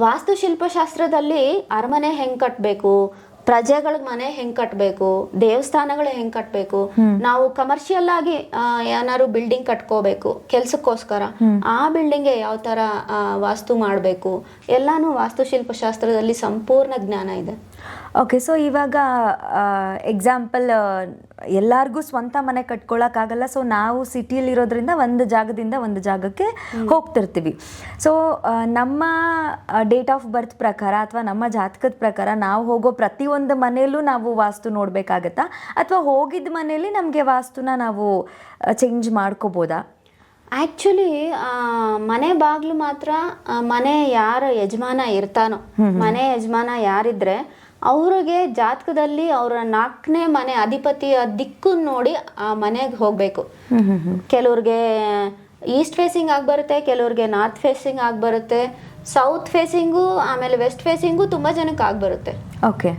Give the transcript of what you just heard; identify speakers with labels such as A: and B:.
A: ವಾಸ್ತುಶಿಲ್ಪಶಾಸ್ತ್ರದಲ್ಲಿ ಅರಮನೆ ಹೆಂಗ್ ಕಟ್ಟಬೇಕು, ಪ್ರಜೆಗಳಿಗೆ ಮನೆ ಹೆಂಗ್ ಕಟ್ಟಬೇಕು, ದೇವಸ್ಥಾನಗಳು ಹೆಂಗ್ ಕಟ್ಟಬೇಕು, ನಾವು ಕಮರ್ಷಿಯಲ್ ಆಗಿ ಏನಾದ್ರು ಬಿಲ್ಡಿಂಗ್ ಕಟ್ಕೋಬೇಕು ಕೆಲ್ಸಕ್ಕೋಸ್ಕರ, ಆ ಬಿಲ್ಡಿಂಗ್ಗೆ ಯಾವ ತರ ವಾಸ್ತು ಮಾಡಬೇಕು ಎಲ್ಲಾನು ವಾಸ್ತುಶಿಲ್ಪಶಾಸ್ತ್ರದಲ್ಲಿ ಸಂಪೂರ್ಣ ಜ್ಞಾನ ಇದೆ.
B: ಓಕೆ, ಸೊ ಇವಾಗ ಎಕ್ಸಾಂಪಲ್ ಎಲ್ಲರಿಗೂ ಸ್ವಂತ ಮನೆ ಕಟ್ಕೊಳಕ್ಕಾಗಲ್ಲ. ಸೊ ನಾವು ಸಿಟಿಯಲ್ಲಿರೋದ್ರಿಂದ ಒಂದು ಜಾಗದಿಂದ ಒಂದು ಜಾಗಕ್ಕೆ ಹೋಗ್ತಿರ್ತೀವಿ. ಸೊ ನಮ್ಮ ಡೇಟ್ ಆಫ್ ಬರ್ತ್ ಪ್ರಕಾರ ಅಥವಾ ನಮ್ಮ ಜಾತಕದ ಪ್ರಕಾರ ನಾವು ಹೋಗೋ ಪ್ರತಿಯೊಂದು ಮನೆಯಲ್ಲೂ ನಾವು ವಾಸ್ತು ನೋಡಬೇಕಾಗತ್ತಾ, ಅಥವಾ ಹೋಗಿದ್ದ ಮನೆಯಲ್ಲಿ ನಮಗೆ ವಾಸ್ತುನ ನಾವು ಚೇಂಜ್ ಮಾಡ್ಕೋಬೋದಾ?
A: ಆ್ಯಕ್ಚುಲಿ ಮನೆ ಬಾಗಿಲು ಮಾತ್ರ ಮನೆ ಯಾರ ಯಜಮಾನ ಇರ್ತಾನೋ, ಮನೆ ಯಜಮಾನ ಯಾರಿದ್ರೆ ಅವ್ರಿಗೆ ಜಾತಕದಲ್ಲಿ ಅವರ 4ನೇ ಮನೆ ಅಧಿಪತಿಯ ದಿಕ್ಕನ್ನು ನೋಡಿ ಆ ಮನೆಗೆ ಹೋಗಬೇಕು. ಕೆಲವ್ರಿಗೆ ಈಸ್ಟ್ ಫೇಸಿಂಗ್ ಆಗಿ ಬರುತ್ತೆ, ಕೆಲವ್ರಿಗೆ ನಾರ್ತ್ ಫೇಸಿಂಗ್ ಆಗಿ ಬರುತ್ತೆ, ಸೌತ್ ಫೇಸಿಂಗು ಆಮೇಲೆ ವೆಸ್ಟ್ ಫೇಸಿಂಗು ತುಂಬ ಜನಕ್ಕೆ ಆಗಿ ಬರುತ್ತೆ.
B: ಓಕೆ.